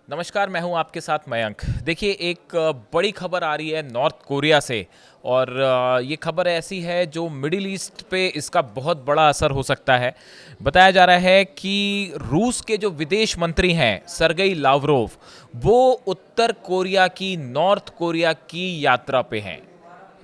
नमस्कार, मैं हूं आपके साथ मयंक। देखिए, एक बड़ी खबर आ रही है नॉर्थ कोरिया से। और ये खबर ऐसी है जो मिडिल ईस्ट पे इसका बहुत बड़ा असर हो सकता है। बताया जा रहा है कि रूस के जो विदेश मंत्री हैं सरगेई लावरोव, वो उत्तर कोरिया की नॉर्थ कोरिया की यात्रा पे हैं।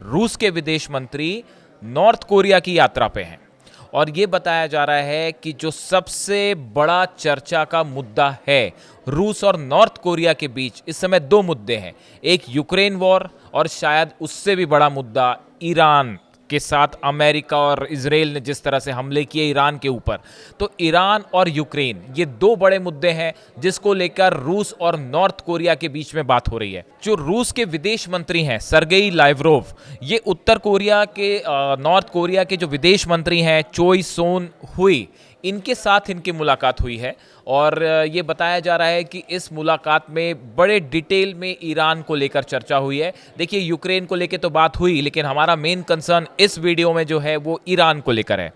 रूस के विदेश मंत्री नॉर्थ कोरिया की यात्रा पे हैं। और ये बताया जा रहा है कि जो सबसे बड़ा चर्चा का मुद्दा है रूस और नॉर्थ कोरिया के बीच, इस समय दो मुद्दे हैं। एक यूक्रेन वॉर, और शायद उससे भी बड़ा मुद्दा ईरान के साथ अमेरिका और इजराइल ने जिस तरह से हमले किए ईरान के ऊपर। तो ईरान और यूक्रेन, ये दो बड़े मुद्दे हैं जिसको लेकर रूस और नॉर्थ कोरिया के बीच में बात हो रही है। जो रूस के विदेश मंत्री हैं सरगेई लावरोव, ये उत्तर कोरिया के नॉर्थ कोरिया के जो विदेश मंत्री हैं चोई सोन हुई, इनके साथ इनकी मुलाकात हुई है। और ये बताया जा रहा है कि इस मुलाकात में बड़े डिटेल में ईरान को लेकर चर्चा हुई है। देखिए, यूक्रेन को लेकर तो बात हुई, लेकिन हमारा मेन कंसर्न इस वीडियो में जो है वो ईरान को लेकर है।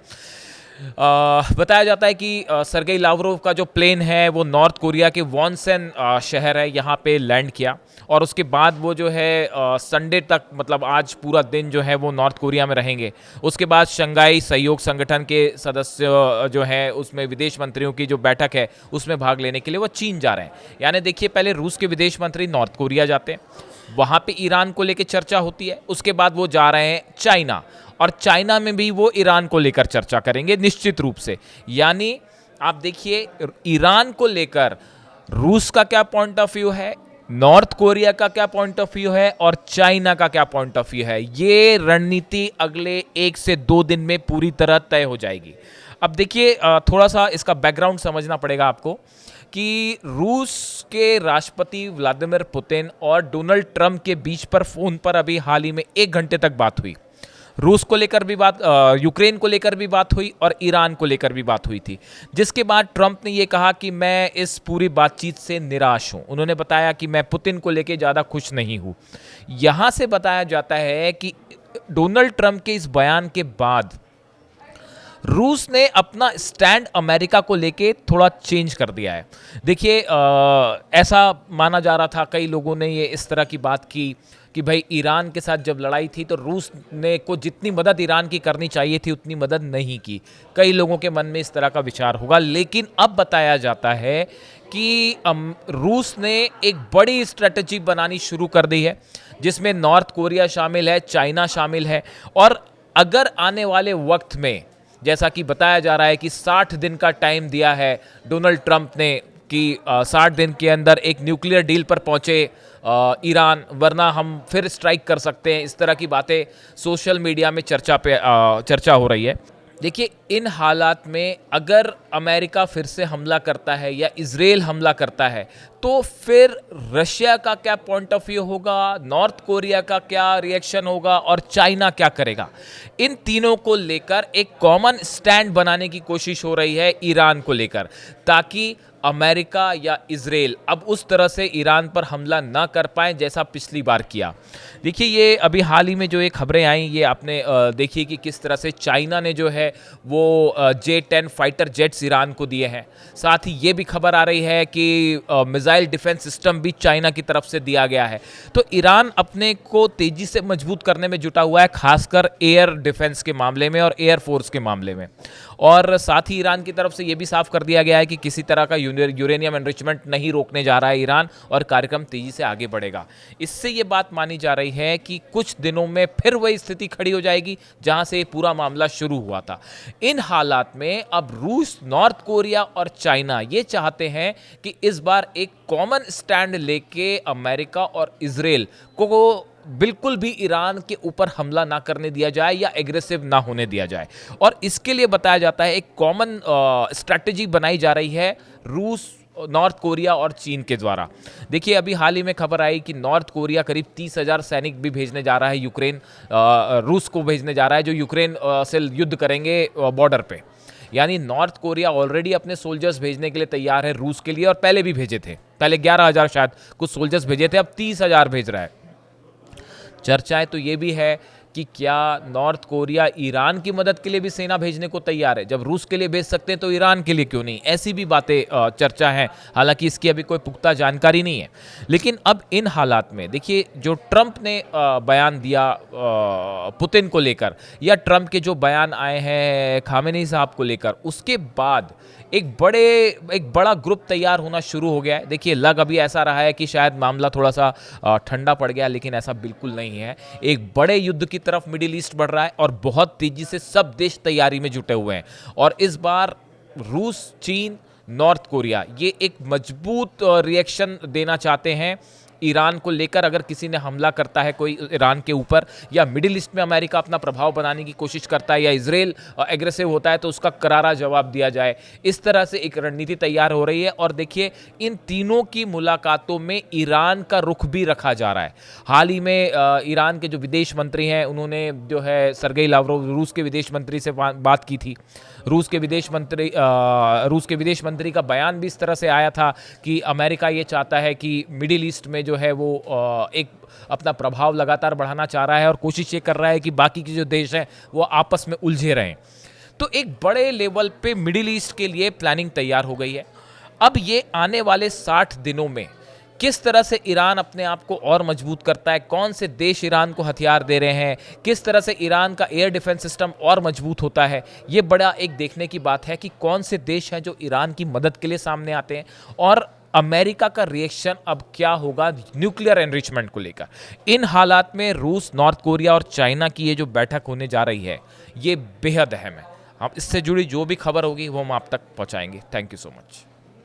बताया जाता है कि सरगेई लावरोव का जो प्लेन है वो नॉर्थ कोरिया के वॉनसन शहर है, यहाँ पे लैंड किया। और उसके बाद वो जो है संडे तक, मतलब आज पूरा दिन जो है वो नॉर्थ कोरिया में रहेंगे। उसके बाद शंघाई सहयोग संगठन के सदस्य जो है उसमें विदेश मंत्रियों की जो बैठक है उसमें भाग लेने के लिए वो चीन जा रहे हैं। यानी देखिए, पहले रूस के विदेश मंत्री नॉर्थ कोरिया जाते हैं, वहाँ पे ईरान को लेकर चर्चा होती है। उसके बाद वो जा रहे हैं चाइना, और चाइना में भी वो ईरान को लेकर चर्चा करेंगे निश्चित रूप से। यानी आप देखिए, ईरान को लेकर रूस का क्या पॉइंट ऑफ व्यू है, नॉर्थ कोरिया का क्या पॉइंट ऑफ व्यू है, और चाइना का क्या पॉइंट ऑफ व्यू है, ये रणनीति अगले 1 से 2 दिन में पूरी तरह तय हो जाएगी। अब देखिए, थोड़ा सा इसका बैकग्राउंड समझना पड़ेगा आपको कि रूस के राष्ट्रपति व्लादिमीर पुतिन और डोनाल्ड ट्रंप के बीच पर फोन पर अभी हाल ही में 1 घंटे तक बात हुई। रूस को लेकर भी बात, यूक्रेन को लेकर भी बात हुई, और ईरान को लेकर भी बात हुई थी। जिसके बाद ट्रंप ने यह कहा कि मैं इस पूरी बातचीत से निराश हूं। उन्होंने बताया कि मैं पुतिन को लेकर ज़्यादा खुश नहीं हूं। यहां से बताया जाता है कि डोनाल्ड ट्रंप के इस बयान के बाद रूस ने अपना स्टैंड अमेरिका को लेके थोड़ा चेंज कर दिया है। देखिए, ऐसा माना जा रहा था, कई लोगों ने ये इस तरह की बात की कि भाई ईरान के साथ जब लड़ाई थी तो रूस ने को जितनी मदद ईरान की करनी चाहिए थी उतनी मदद नहीं की। कई लोगों के मन में इस तरह का विचार होगा, लेकिन अब बताया जाता है कि रूस ने एक बड़ी स्ट्रेटजी बनानी शुरू कर दी है, जिसमें नॉर्थ कोरिया शामिल है, चाइना शामिल है। और अगर आने वाले वक्त में, जैसा कि बताया जा रहा है कि 60 दिन का टाइम दिया है डोनाल्ड ट्रंप ने कि 60 दिन के अंदर एक न्यूक्लियर डील पर पहुंचे ईरान, वरना हम फिर स्ट्राइक कर सकते हैं। इस तरह की बातें सोशल मीडिया में चर्चा हो रही है। देखिए, इन हालात में अगर अमेरिका फिर से हमला करता है या इजराइल हमला करता है, तो फिर रशिया का क्या पॉइंट ऑफ व्यू होगा, नॉर्थ कोरिया का क्या रिएक्शन होगा, और चाइना क्या करेगा। इन तीनों को लेकर एक कॉमन स्टैंड बनाने की कोशिश हो रही है ईरान को लेकर, ताकि अमेरिका या इजराइल अब उस तरह से ईरान पर हमला ना कर पाए जैसा पिछली बार किया। देखिए, ये अभी हाल ही में जो ये खबरें आई, ये आपने देखी कि किस तरह से चाइना ने जो है वो J-10 फाइटर जेट्स ईरान को दिए हैं। साथ ही ये भी खबर आ रही है कि मिसाइल डिफेंस सिस्टम भी चाइना की तरफ से दिया गया है। तो ईरान अपने को तेजी से मजबूत करने में जुटा हुआ है, खासकर एयर डिफेंस के मामले में और एयरफोर्स के मामले में। और साथ ही ईरान की तरफ से ये भी साफ कर दिया गया है कि किसी तरह का यूरेनियम एनरिचमेंट नहीं रोकने जा रहा है ईरान, और कार्यक्रम तेजी से आगे बढ़ेगा। इससे ये बात मानी जा रही है कि कुछ दिनों में फिर वही स्थिति खड़ी हो जाएगी जहां से पूरा मामला शुरू हुआ था। इन हालात में अब रूस, नॉर्थ कोरिया और चाइना ये चाहते हैं कि इस बार एक कॉमन स्टैंड लेके अमेरिका और इजराइल को बिल्कुल भी ईरान के ऊपर हमला ना करने दिया जाए या एग्रेसिव ना होने दिया जाए। और इसके लिए बताया जाता है एक कॉमन स्ट्रैटेजी बनाई जा रही है रूस, नॉर्थ कोरिया और चीन के द्वारा। देखिए, अभी हाल ही में खबर आई कि नॉर्थ कोरिया करीब 30,000 सैनिक भी भेजने जा रहा है यूक्रेन, रूस को भेजने जा रहा है, जो यूक्रेन से युद्ध करेंगे बॉर्डर पे। यानी नॉर्थ कोरिया ऑलरेडी अपने सोल्जर्स भेजने के लिए तैयार है रूस के लिए, और पहले भी भेजे थे। पहले 11,000 शायद कुछ सोल्जर्स भेजे थे, अब 30,000 भेज रहा है। चर्चाएं तो ये भी है कि क्या नॉर्थ कोरिया ईरान की मदद के लिए भी सेना भेजने को तैयार है। जब रूस के लिए भेज सकते हैं तो ईरान के लिए क्यों नहीं, ऐसी भी बातें चर्चा है। हालांकि इसकी अभी कोई पुख्ता जानकारी नहीं है। लेकिन अब इन हालात में देखिए, जो ट्रंप ने बयान दिया पुतिन को लेकर, या ट्रंप के जो बयान आए हैं खामेनी साहब को लेकर, उसके बाद एक बड़ा ग्रुप तैयार होना शुरू हो गया है। देखिए, लग अभी ऐसा रहा है कि शायद मामला थोड़ा सा ठंडा पड़ गया, लेकिन ऐसा बिल्कुल नहीं है। एक बड़े युद्ध की तरफ मिडिल ईस्ट बढ़ रहा है और बहुत तेजी से सब देश तैयारी में जुटे हुए हैं। और इस बार रूस, चीन, नॉर्थ कोरिया ये एक मजबूत रिएक्शन देना चाहते हैं ईरान को लेकर। अगर किसी ने हमला करता है कोई ईरान के ऊपर, या मिडिल ईस्ट में अमेरिका अपना प्रभाव बनाने की कोशिश करता है, या इजराइल एग्रेसिव होता है, तो उसका करारा जवाब दिया जाए। इस तरह से एक रणनीति तैयार हो रही है। और देखिए, इन तीनों की मुलाकातों में ईरान का रुख भी रखा जा रहा है। हाल ही में ईरान के जो विदेश मंत्री हैं, उन्होंने जो है सर्गेई लावरोव, रूस के विदेश मंत्री से बात की थी। रूस के विदेश मंत्री का बयान भी इस तरह से आया था कि अमेरिका ये चाहता है कि मिडिल ईस्ट में जो है वो एक अपना प्रभाव लगातार बढ़ाना चाह रहा है, और कोशिश ये कर रहा है कि बाकी के जो देश हैं वो आपस में उलझे रहें। तो एक बड़े लेवल पे मिडिल ईस्ट के लिए प्लानिंग तैयार हो गई है। अब ये आने वाले 60 दिनों में किस तरह से ईरान अपने आप को और मजबूत करता है, कौन से देश ईरान को हथियार दे रहे हैं, किस तरह से ईरान का एयर डिफेंस सिस्टम और मजबूत होता है, ये बड़ा एक देखने की बात है कि कौन से देश हैं जो ईरान की मदद के लिए सामने आते हैं, और अमेरिका का रिएक्शन अब क्या होगा न्यूक्लियर एनरिचमेंट को लेकर। इन हालात में रूस, नॉर्थ कोरिया और चाइना की ये जो बैठक होने जा रही है, ये बेहद अहम है। हम इससे जुड़ी जो भी खबर होगी वो हम आप तक पहुंचाएंगे। Thank you so much.